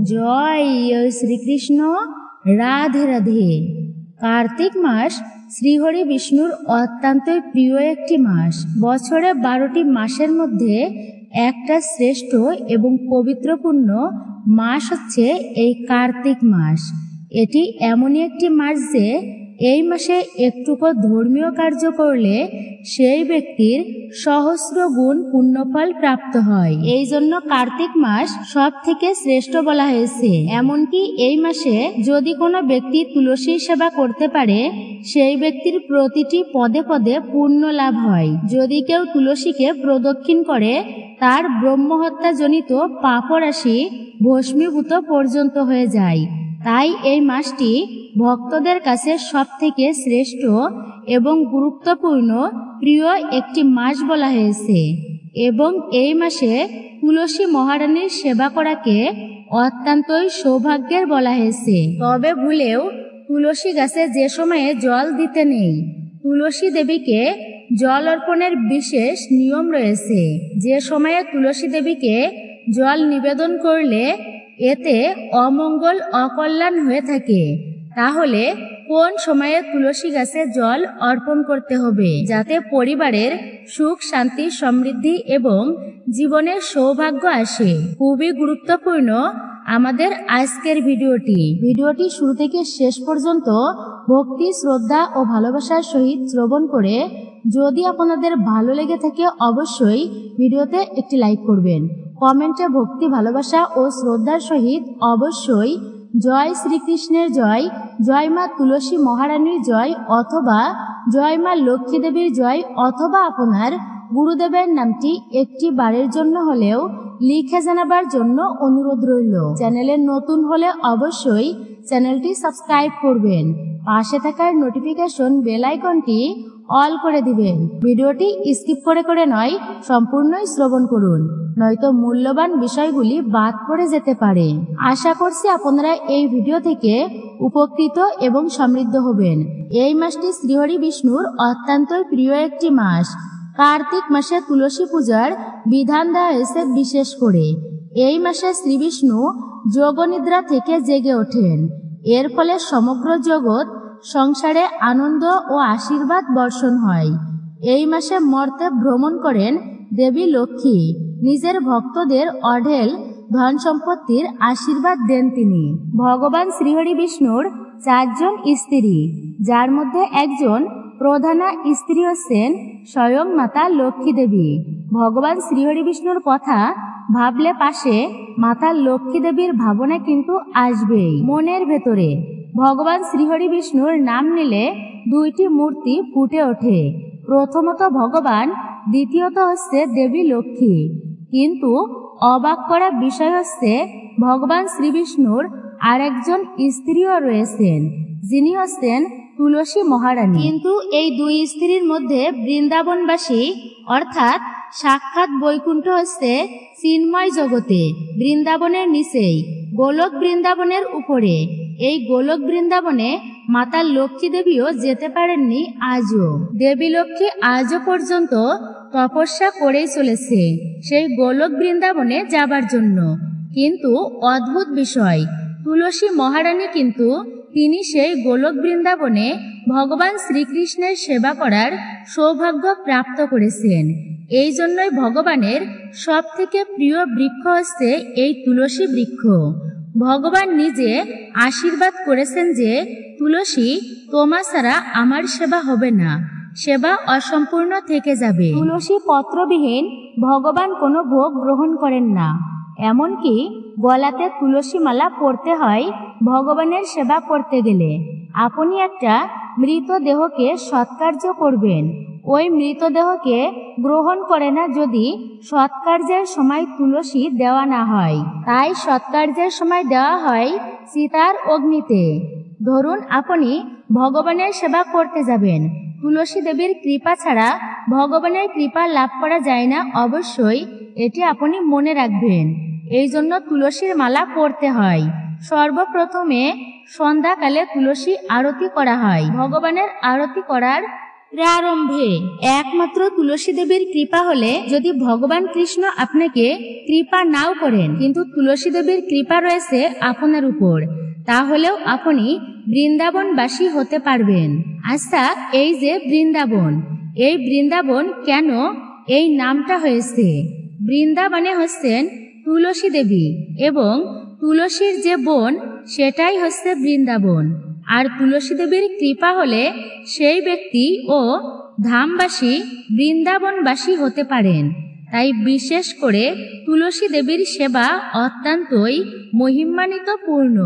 জয় শ্রীকৃষ্ণ। রাধে রাধে। কার্তিক মাস শ্রীহরি বিষ্ণুর অত্যন্ত প্রিয় একটি মাস। বছরে 12টি মাসের মধ্যে একটা শ্রেষ্ঠ এবং পবিত্রপূর্ণ মাস হচ্ছে এই কার্তিক মাস। এটি এমনই একটি মাস যে এই মাসে একটুকু ধর্মীয় কার্য করলে সেই ব্যক্তির সহস্র গুণ পুণ্যফল প্রাপ্ত হয়। এই জন্য কার্তিক মাস সব থেকে শ্রেষ্ঠ বলা হয়েছে। এমনকি এই মাসে যদি কোনো ব্যক্তি তুলসীর সেবা করতে পারে সেই ব্যক্তির প্রতিটি পদে পদে পুণ্য লাভ হয়। যদি কেউ তুলসীকে প্রদক্ষিণ করে তার ব্রহ্মহত্যাজনিত পাপরাশি ভস্মীভূত পর্যন্ত হয়ে যায়। তাই এই মাসটি ভক্তদের কাছে সবথেকে শ্রেষ্ঠ এবং গুরুত্বপূর্ণ প্রিয় একটি মাস বলা হয়েছে। এবং এই মাসে তুলসী মহারানীর সেবা করাকে অত্যন্তই সৌভাগ্যের বলা হয়েছে। তবে ভুলেও তুলসী গাছে যে সময়ে জল দিতে নেই। তুলসী দেবীকে জল অর্পণের বিশেষ নিয়ম রয়েছে। যে সময়ে তুলসী দেবীকে জল নিবেদন করলে এতে অমঙ্গল অকল্যাণ হয়ে থাকে। তাহলে কোন সময়ে তুলসী গাছে জল অর্পণ করতে হবে যাতে পরিবারের সুখ শান্তি সমৃদ্ধি এবং জীবনের সৌভাগ্য আসে? খুবই গুরুত্বপূর্ণ আমাদের আজকের ভিডিওটি শুরু থেকে শেষ পর্যন্ত ভক্তি শ্রদ্ধা ও ভালোবাসার সহিত শ্রবণ করে যদি আপনাদের ভালো লেগে থাকে অবশ্যই ভিডিওতে একটি লাইক করবেন। কমেন্টে ভক্তি ভালোবাসা ও শ্রদ্ধার সহিত অবশ্যই জয় শ্রীকৃষ্ণের জয়, জয় মা তুলসী মহারানীর জয় অথবা জয় মা লক্ষ্মী দেবীর জয় অথবা আপনার গুরুদেবের নামটি একটি বারের জন্য হলেও লিখে জানাবার জন্য অনুরোধ রইল। চ্যানেলে নতুন হলে অবশ্যই চ্যানেলটি সাবস্ক্রাইব করবেন। পাশে থাকার নোটিফিকেশন বেল আইকনটি অল করে দিবেন। ভিডিওটি স্কিপ করে নয় সম্পূর্ণই শ্রবণ করুন, নয়তো মূল্যবান বিষয়গুলি বাদ পড়ে যেতে পারে। আশা করছি আপনারা এই ভিডিও থেকে উপকৃত এবং সমৃদ্ধ হবেন। এই মাসটি শ্রীহরি বিষ্ণুর অত্যন্ত প্রিয় একটি মাস। কার্তিক মাসে তুলসী পূজার বিধান দেওয়া হয়েছে বিশেষ করে। এই মাসে শ্রী বিষ্ণু যোগনিদ্রা থেকে জেগে ওঠেন। এর ফলে সমগ্র জগৎ সংসারে আনন্দ ও আশীর্বাদ বর্ষণ হয়। এই মাসে মর্তে ভ্রমণ করেন দেবী লক্ষ্মী। নিজের ভক্তদের অঢেল ধন সম্পত্তির আশীর্বাদ দেন তিনি। ভগবান শ্রীহরি বিষ্ণুর 4 জন স্ত্রী, যার মধ্যে একজন প্রধানা স্ত্রী হচ্ছেন স্বয়ং মাতা লক্ষ্মী দেবী। ভগবান শ্রীহরি বিষ্ণুর কথা ভাবলে পাশে মাতা লক্ষ্মী দেবীর ভাবনা কিন্তু আসবেই মনের ভেতরে। ভগবান শ্রীহরি বিষ্ণুর নাম নিলে 2টি মূর্তি ফুটে ওঠে। প্রথমত ভগবান, দ্বিতীয়ত হচ্ছে দেবী লক্ষ্মী। কিন্তু অবাক করা বিষয় হচ্ছে ভগবান শ্রী বিষ্ণুর আরেকজন স্ত্রীও রয়েছেন, যিনি হচ্ছেন তুলসী মহারানী। কিন্তু এই 2 স্ত্রীর মধ্যে বৃন্দাবনবাসী অর্থাৎ সাক্ষাৎ বৈকুণ্ঠ হচ্ছে চিন্ময় জগতে, বৃন্দাবনের নিচেই গোলক বৃন্দাবনের উপরে। এই গোলক বৃন্দাবনে মাতা লক্ষ্মী দেবীও যেতে পারেননি আজও। দেবী লক্ষ্মী আজও পর্যন্ত তপস্যা করেই চলেছে সেই গোলক বৃন্দাবনে যাবার জন্য। কিন্তু অদ্ভুত বিষয়, তুলসী মহারানী কিন্তু তিনি সেই গোলক বৃন্দাবনে ভগবান শ্রীকৃষ্ণের সেবা করার সৌভাগ্য প্রাপ্ত করেছেন। এই জন্যই ভগবানের সব থেকে প্রিয় বৃক্ষ হচ্ছে এই তুলসী বৃক্ষ। ভগবান নিজে আশীর্বাদ করেছেন যে তুলসী, তোমা ছাড়া আমার সেবা হবে না, সেবা অসম্পূর্ণ থেকে যাবে। তুলসী পত্রবিহীন ভগবান কোনো ভোগ গ্রহণ করেন না। এমনকি গলাতে তুলসী মালা পরতে হয় ভগবানের সেবা করতে গেলে। আপনি একটা মৃতদেহকে সৎকার্য করবেন, ওই মৃতদেহকে গ্রহণ করে না যদি সৎকার্যের সময় তুলসী দেওয়া না হয়। তাই সৎকার্যের সময় দেওয়া হয় চিতার অগ্নিতে। ধরুন আপনি ভগবানের সেবা করতে যাবেন, তুলসী দেবীর কৃপা ছাড়া ভগবানের কৃপা লাভ করা যায় না, অবশ্যই এটি আপনি মনে রাখবেন। এই জন্য তুলসীর মালা পরতে হয়। সর্বপ্রথমে সন্ধ্যাকালে তুলসী আরতি করা হয়। ভগবানের আরতি করার প্রারম্ভে একমাত্র তুলসী দেবীর কৃপা হলে, যদি ভগবান কৃষ্ণ আপনাকে কৃপা নাও করেন, কিন্তু তুলসী দেবীর কৃপা রয়েছে আপনার উপর, তাহলেও আপনি বৃন্দাবনবাসী হতে পারবেন। আচ্ছা, এই যে বৃন্দাবন, এই বৃন্দাবন কেন এই নামটা হয়েছে? বৃন্দাবনে হচ্ছেন তুলসী দেবী এবং তুলসীর যে বন সেটাই হচ্ছে বৃন্দাবন। আর তুলসী দেবীর কৃপা হলে সেই ব্যক্তি ও ধামবাসী বৃন্দাবনবাসী হতে পারেন। তাই বিশেষ করে তুলসী দেবীর সেবা অত্যন্তই মহিমান্বিতপূর্ণ।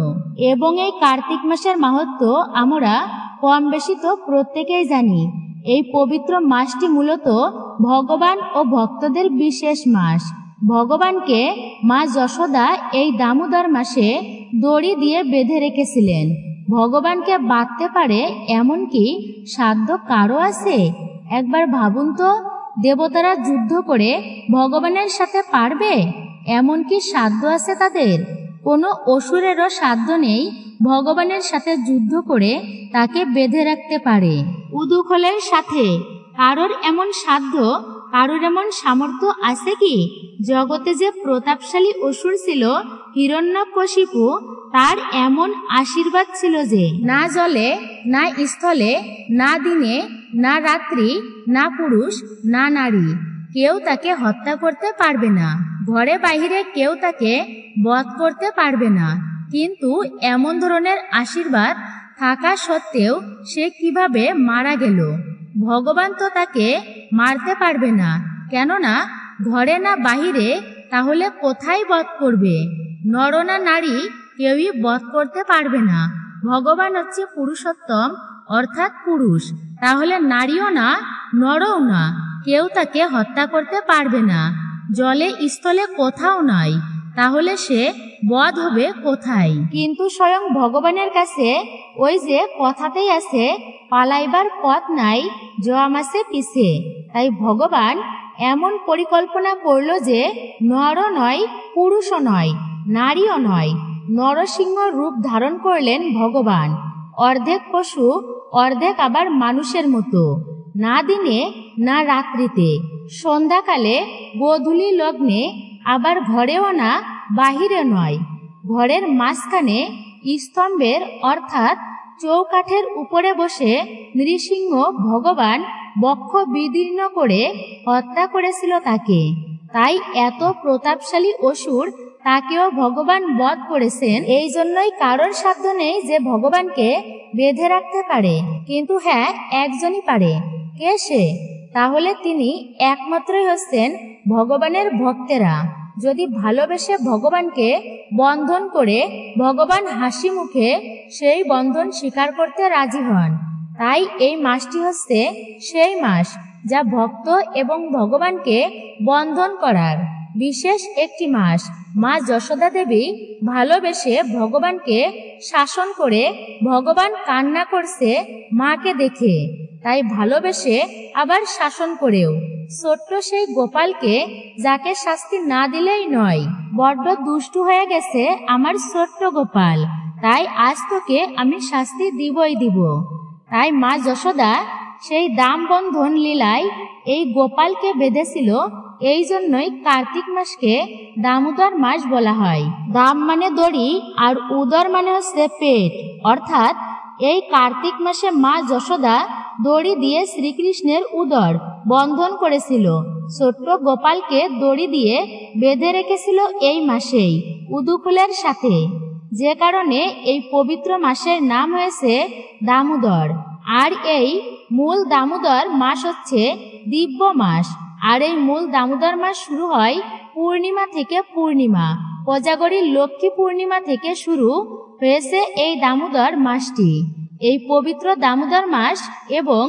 এবং এই কার্তিক মাসের মাহাত্ম্য আমরা কম বেশি তো প্রত্যেকেই জানি। এই পবিত্র মাসটি মূলত ভগবান ও ভক্তদের বিশেষ মাস। ভগবানকে মা যশোদা এই দামোদর মাসে দড়ি দিয়ে বেঁধে রেখেছিলেন। ভগবানকে বাঁধতে পারে এমন কি সাধ্য কারো আছে? একবার ভাবুন তো, দেবতারা যুদ্ধ করে ভগবানের সাথে পারবে? এমন কি সাধ্য আছে তাদের? কোনো অসুরেরও সাধ্য নেই ভগবানের সাথে যুদ্ধ করে তাকে বেঁধে রাখতে পারে। উদুখলের সাথে কারোর এমন সাধ্য, কারোর এমন সামর্থ্য আছে কি? জগতে যে প্রতাপশালী অসুর ছিল হিরণ্যকশিপু, তার এমন আশীর্বাদ ছিল যে না জলে, না স্থলে, না দিনে, না রাত্রি, না পুরুষ, না নারী, কেউ তাকে হত্যা করতে পারবে না। ঘরে বাহিরে কেউ তাকে বধ করতে পারবে না। কিন্তু এমন ধরনের আশীর্বাদ থাকা সত্ত্বেও সে কিভাবে মারা গেল? ভগবান তো তাকে মারতে পারবে না, কেননা ঘরে না বাহিরে, তাহলে কোথায় বধ করবে? নর না নারী, কেউই বধ করতে পারবে না। ভগবান হচ্ছে পুরুষোত্তম, অর্থাৎ পুরুষ, তাহলে নারীও না, নরও না, কেউ তাকে হত্যা করতে পারবে না। জলে স্থলে কোথাও নাই, তাহলে সে বধ হবে কোথায়? কিন্তু স্বয়ং ভগবানের কাছে ওই যে কথাতেই আছে, পালাইবার পথ নাই জমাসে পিছে। তাই ভগবান এমন পরিকল্পনা করল যে নরও নয়, পুরুষও নয়, নারীও নয়, নরসিংহ রূপ ধারণ করলেন ভগবান। অর্ধেক পশু, অর্ধেক আবার মানুষের মতো। না দিনে, না রাত্রিতে, সন্ধ্যাকালে, গোধূলি লগ্নে, আবার ঘরেও না, বাহিরে নয়, ঘরের মাঝখানে স্তম্ভের অর্থাৎ চৌকাঠের উপরে বসে নৃসিংহ ভগবান বক্ষ বিদীর্ণ করে হত্যা করেছিল তাকে। তাই এত প্রতাপশালী অসুর তাকেও ভগবান বধ করেছেন। এই জন্যই কারোর সাধ্য নেই যে ভগবানকে বেঁধে রাখতে পারে। কিন্তু হ্যাঁ, একজনই পারে। কে সে? তাহলে তিনি একমাত্রই হচ্ছেন ভগবানের ভক্তেরা। যদি ভালোবেসে ভগবানকে বন্ধন করে ভগবান হাসি মুখে সেই বন্ধন স্বীকার করতে রাজি হন। তাই এই মাসটি হচ্ছে সেই মাস যা ভক্ত এবং ভগবানকে বন্ধন করার বিশেষ একটি মাস। মা যশোদা দেবী ভালোবেসে ভগবানকে শাসন করে ভগবান কান্না করছে মাকে দেখে, তাই ভালোবেসে আবার শাসন করেও। ছোট্ট সেই গোপালকে, যাকে শাস্তি না দিলেই নয়, বড্ড দুষ্টু হয়ে গেছে আমার ছোট্ট গোপাল, তাই আজ তোকে আমি শাস্তি দিবই দিব। তাই মা যশোদা সেই দাম বন্ধন লীলায় এই গোপালকে বেঁধেছিল। এই জন্যই কার্তিক মাসকে দামোদর মাস বলা হয়। দাম মানে দড়ি আর উদর মানে হচ্ছে পেট, অর্থাৎ এই কার্তিক মাসে মা যশোদা দড়ি দিয়ে শ্রীকৃষ্ণের উদর বন্ধন করেছিল। ছোট্ট গোপালকে দড়ি দিয়ে বেঁধে রেখেছিল এই মাসেই উদুকুলের সাথে, যে কারণে এই পবিত্র মাসের নাম হয়েছে দামোদর। আর এই মূল দামোদর মাস হচ্ছে দিব্য মাস। আর এই মূল দামোদর মাস শুরু হয় পূর্ণিমা থেকে। পূর্ণিমা কোজাগরী লক্ষ্মী পূর্ণিমা থেকে শুরু হয়েছে এই দামোদর মাসটি। এই পবিত্র দামোদর মাস এবং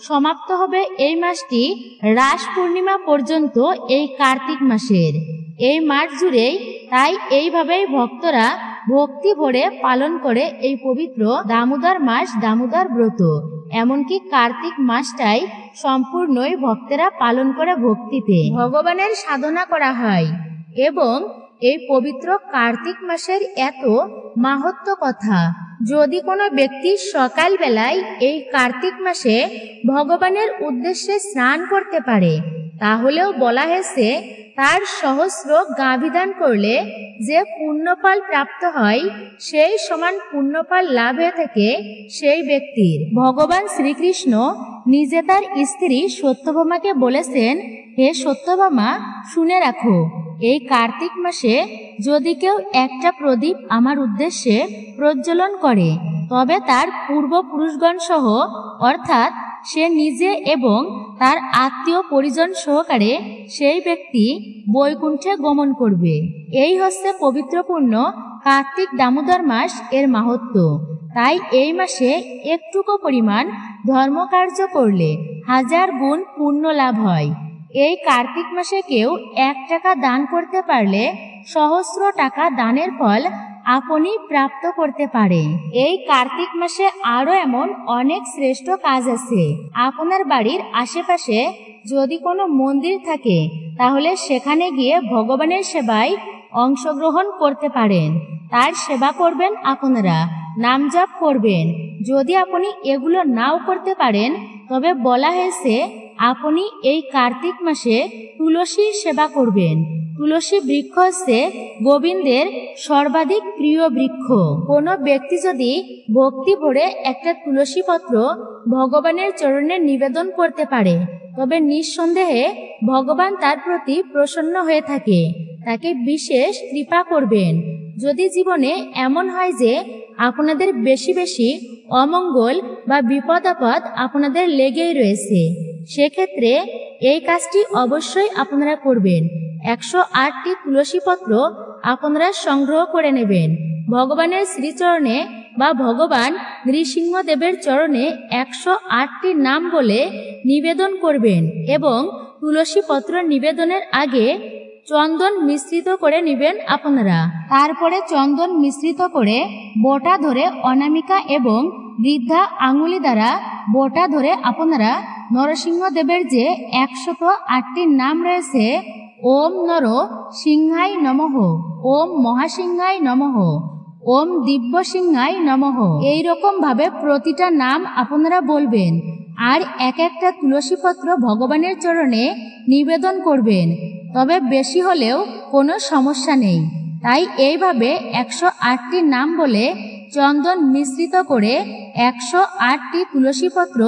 সমাপ্ত হবে এই মাসটি রাস পূর্ণিমা পর্যন্ত এই কার্তিক মাসের এই মাস জুড়েই। তাই এইভাবেই ভক্তরা ভক্তি ভরে পালন করে এই পবিত্র দামোদর মাস, দামোদর ব্রত। এমনকি কার্তিক মাসটাই সম্পূর্ণই ভক্তেরা পালন করে ভক্তিতে ভগবানের সাধনা করা হয়। এবং এই পবিত্র কার্তিক মাসের এত মাহাত্ম্য কথা যদি কোনো ব্যক্তি সকাল বেলায় এই কার্তিক মাসে ভগবানের উদ্দেশ্যে স্নান করতে পারে, তাহলেও বলা হয়েছে তার সহস্র গাভীদান করলে যে পুণ্যফল প্রাপ্ত হয় সেই সমান পুণ্যফল লাভ হয়ে থাকে সেই ব্যক্তির। ভগবান শ্রীকৃষ্ণ নিজে তার স্ত্রী সত্যভামাকে বলেছেন, হে সত্যভামা, শুনে রাখো, এই কার্তিক মাসে যদি কেউ একটা প্রদীপ আমার উদ্দেশ্যে প্রজ্বলন করে, তবে তার পূর্বপুরুষগণ সহ অর্থাৎ সে নিজে এবং তার আত্মীয় পরিজন সহকারে সেই ব্যক্তি বৈকুণ্ঠে গমন করবে। এই হচ্ছে পবিত্রপূর্ণ কার্তিক দামোদর মাস এর মাহাত্ম্য। তাই এই মাসে একটুকু পরিমাণ ধর্মকার্য করলে 1000 গুণ পুণ্য লাভ হয়। এই কার্তিক মাসে কেউ 1 টাকা দান করতে পারলে সহস্র টাকা দানের ফল আপনি প্রাপ্ত করতে পারে। এই কার্তিক মাসে আরো এমন অনেক শ্রেষ্ঠ কাজ আছে। আপনার বাড়ির আশেপাশে যদি কোনো মন্দির থাকে, তাহলে সেখানে গিয়ে ভগবানের সেবায় অংশগ্রহণ করতে পারেন। তার সেবা করবেন, আপনারা নাম জপ করবেন। যদি আপনি এগুলো নাও করতে পারেন, তবে বলা হয়েছে আপনি এই কার্তিক মাসে তুলসীর সেবা করবেন। তুলসী বৃক্ষ হচ্ছে গোবিন্দের সর্বাধিক প্রিয় বৃক্ষ। কোনো ব্যক্তি যদি ভক্তি ভরে একটা তুলসী পত্র ভগবানের চরণে নিবেদন করতে পারে, তবে নিঃসন্দেহে ভগবান তার প্রতি প্রসন্ন হয়ে থাকে, তাকে বিশেষ কৃপা করবেন। যদি জীবনে এমন হয় যে আপনাদের বেশি বেশি অমঙ্গল বা বিপদ আপদ আপনাদের লেগেই রয়েছে, সেক্ষেত্রে এই কাজটি অবশ্যই আপনারা করবেন। 108টি তুলসী পত্র আপনারা সংগ্রহ করে নেবেন। ভগবানের শ্রীচরণে বা ভগবান নৃসিংহদেবের চরণে 108টি নাম বলে নিবেদন করবেন এবং তুলসী পত্র নিবেদনের আগে চন্দন মিশ্রিত করে নেবেন আপনারা। তারপরে চন্দন মিশ্রিত করে বোটা ধরে অনামিকা এবং বৃদ্ধা আঙ্গুলি দ্বারা বোটা ধরে আপনারা নরসিংহদেবের যে 108টি নাম রয়েছে, ওম নর সিংহাই নমঃ, ওম মহাসিংহাই নমঃ, ওম দিব্য সিংহাই নমঃ, এইরকম ভাবে প্রতিটা নাম আপনারা বলবেন। আর একটা তুলসী পত্র ভগবানের চরণে নিবেদন করবেন। তবে বেশি হলেও কোনো সমস্যা নেই। তাই এইভাবে 108টি নাম বলে চন্দন মিশ্রিত করে 108টি তুলসী পত্র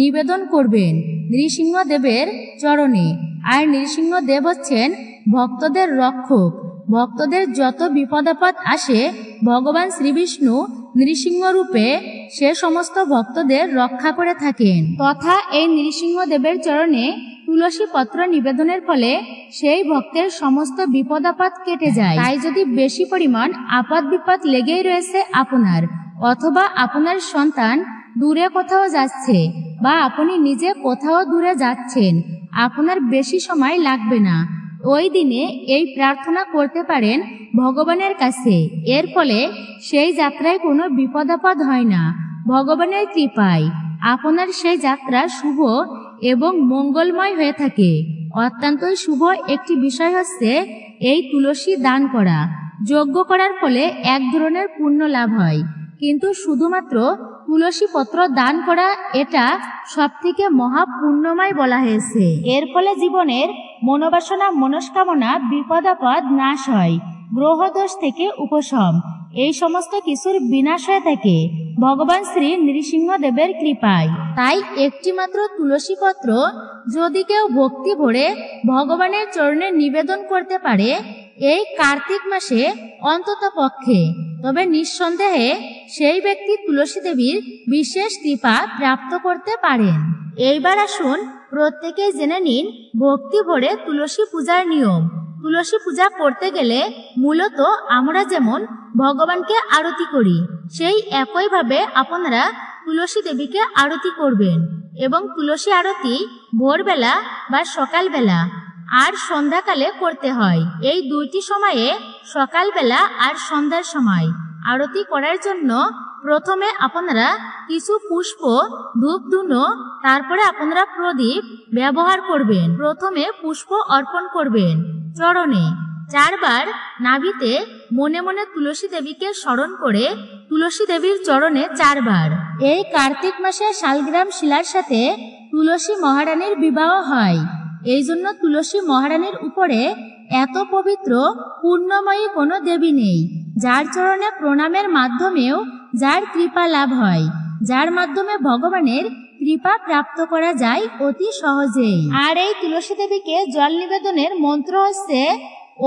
নিবেদন করবেন নৃসিংহদেবের চরণে। আর নৃসিংহদেব হচ্ছেন ভক্তদের রক্ষক। ভক্তদের যত বিপদ আপদ আসে, ভগবান শ্রীবিষ্ণু নৃসিংহ রূপে সে সমস্ত ভক্তদের রক্ষা করে থাকেন। তথা এই নৃসিংহদেবের চরণে তুলসী পত্র নিবেদনের ফলে সেই ভক্তের সমস্ত বিপদ আপদ কেটে যায়। তাই যদি বেশি পরিমাণ আপদ বিপদ লেগেই রয়েছে আপনার, অথবা আপনার সন্তান দূরে কোথাও যাচ্ছে বা আপনি নিজে কোথাও দূরে যাচ্ছেন, আপনার বেশি সময় লাগবে না। ওই দিনে এই প্রার্থনা করতে পারেন ভগবানের কাছে। এর ফলে সেই যাত্রায় কোনো বিপদ আপদ হয় না। ভগবানের কৃপায় আপনার সেই যাত্রা শুভ এবং মঙ্গলময় হয়ে থাকে। অত্যন্তই শুভ একটি বিষয় হচ্ছে এই তুলসী দান করা। যজ্ঞ করার ফলে এক ধরনের পুণ্য লাভ হয়, কিন্তু শুধুমাত্র তুলসী পত্র দান করা এটা সবথেকে মহা পুণ্যময় বলা হয়েছে। এর ফলে জীবনের মনোবাসনা মনস্কামনা বিপদ আপদ নাশ হয়, গ্রহদোষ থেকে উপশম, এই সমস্ত কিছুর বিনাশ হয়ে থাকে ভগবান শ্রী নৃসিংহদেবের কৃপায়। তাই একটি মাত্র তুলসী পত্র যদি কেউ ভক্তি ভরে ভগবানের চরণে নিবেদন করতে পারে এই কার্তিক মাসে অন্তত পক্ষে, তবে নিঃসন্দেহে সেই ব্যক্তি তুলসী দেবীর বিশেষ কৃপা প্রাপ্ত করতে পারেন। এইবার আসুন প্রত্যেকেই জেনে নিন ভক্তি ভরে তুলসী পূজার নিয়ম। তুলসী পূজা করতে গেলে মূলত আমরা যেমন ভগবানকে আরতি করি, সেই একইভাবে আপনারা তুলসী দেবীকে আরতি করবেন। এবং তুলসী আরতি ভোরবেলা বা সকালবেলা আর সন্ধ্যাকালে করতে হয়। এই দুইটি সময়ে, সকালবেলা আর সন্ধ্যার সময় আরতি করার জন্য প্রথমে আপনারা কিছু পুষ্প, ধূপ ধুনো, তারপরে আপনারা প্রদীপ ব্যবহার করবেন। প্রথমে পুষ্প অর্পণ করবেন চরণে, 4 বার নাভিতে মনে মনে তুলসী দেবীকে স্মরণ করে তুলসী দেবীর চরণে 4 বার। এই কার্তিক মাসে শালগ্রাম শিলার সাথে তুলসী মহারানীর বিবাহ হয়। এই জন্য তুলসী মহারানীর উপরে এত পবিত্র পূর্ণময়ী কোনো দেবী নেই, যার চরণে প্রণামের মাধ্যমেও যার কৃপা লাভ হয়, যার মাধ্যমে ভগবানের কৃপা প্রাপ্ত করা যায় অতি সহজেই। আর এই তুলসী দেবীকে জল নিবেদনের মন্ত্র হচ্ছে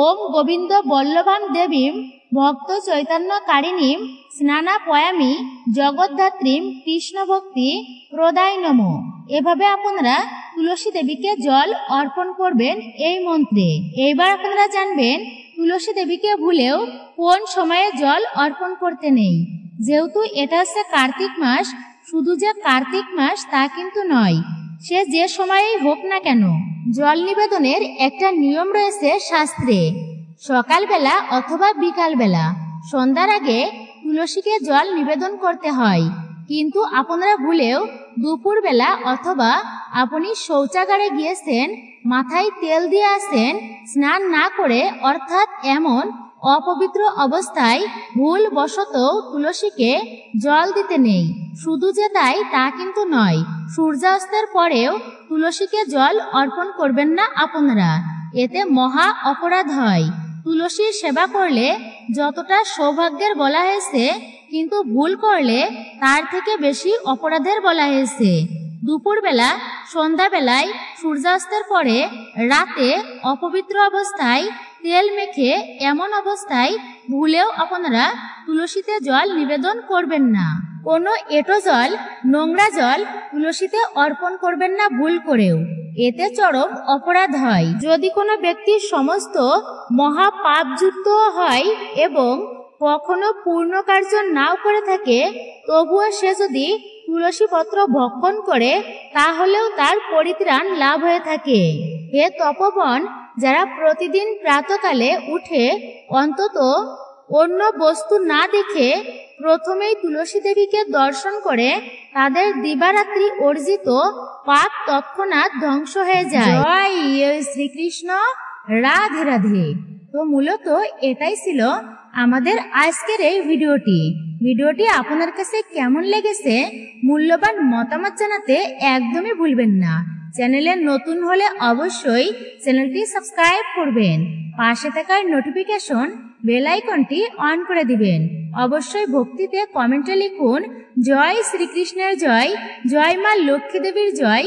ওম গোবিন্দ বল্লভাম দেবীম ভক্ত চৈতন্য কারিণীম স্নানাপয়ামি জগদ্ধাত্রীম কৃষ্ণ ভক্তি প্রদায় নমঃ। এভাবে আপনারা তুলসী দেবীকে জল অর্পণ করবেন এই মন্ত্রে। এইবার আপনারা জানবেন তুলসী দেবীকে ভুলেও কোন সময়ে জল অর্পণ করতে নেই। যেহেতু এটা হচ্ছে কার্তিক মাস, শুধু যে কার্তিক মাস তা কিন্তু নয়, সে যে সময়েই হোক না কেন জল নিবেদনের একটা নিয়ম রয়েছে শাস্ত্রে। সকালবেলা অথবা বিকালবেলা সন্ধ্যার আগে তুলসীকে জল নিবেদন করতে হয়। কিন্তু আপনারা ভুলেও দুপুরবেলা অথবা আপনি শৌচাগারে গিয়েছেন, মাথায় তেল দিয়ে আসেন, স্নান না করে অর্থাৎ এমন অপবিত্র অবস্থায় ভুলবশত তুলসীকে জল দিতে নেই। শুধু যে তাই তা কিন্তু নয়, সূর্যাস্তের পরেও তুলসীকে জল অর্পণ করবেন না আপনারা, এতে মহা অপরাধ হয়। তুলসীর সেবা করলে যতটা সৌভাগ্যের বলা হয়েছে, কিন্তু ভুল করলে তার থেকে বেশি অপরাধের বলা হয়েছে। দুপুরবেলা, সন্ধ্যাবেলায়, সূর্যাস্তের পরে, রাতে অপবিত্র অবস্থায় তেল মেখে এমন অবস্থায় ভুলেও আপনারা তুলসীতে জল নিবেদন করবেন না। কোনো এঁটো জল, নোংরা জল তুলসীতে অর্পণ করবেন না ভুল করেও, এতে চরম অপরাধ হয়। যদি কোনো ব্যক্তির সমস্ত মহাপাপযুক্ত হয় এবং কখনো পূর্ণ কার্য নাও করে থাকে, তবুও সে যদি তুলসী পত্র ভক্ষণ করে তাহলেও তার পরিত্রাণ লাভ হয়ে থাকে। হে তপবন, যারা প্রতিদিন প্রাতকালে উঠে অন্তত অন্য বস্তু না দেখে প্রথমেই তুলসী দেবীকে দর্শন করে, তাদের দিবারাত্রি অর্জিত পাপ তৎক্ষণাৎ ধ্বংস হয়ে যায়। জয় শ্রীকৃষ্ণ, রাধে রাধে। তো মূলত এটাই ছিল আমাদের আজকের এই ভিডিওটি আপনার কাছে কেমন লেগেছে মূল্যবান মতামত জানাতে একদমই ভুলবেন না। চ্যানেলে নতুন হলে অবশ্যই চ্যানেলটি সাবস্ক্রাইব করবেন, পাশে থাকা নোটিফিকেশন বেল আইকনটি অন করে দিবেন। অবশ্যই ভক্তিতে কমেন্টে লিখুন জয় শ্রীকৃষ্ণের জয়, জয় মা লক্ষ্মী দেবীর জয়।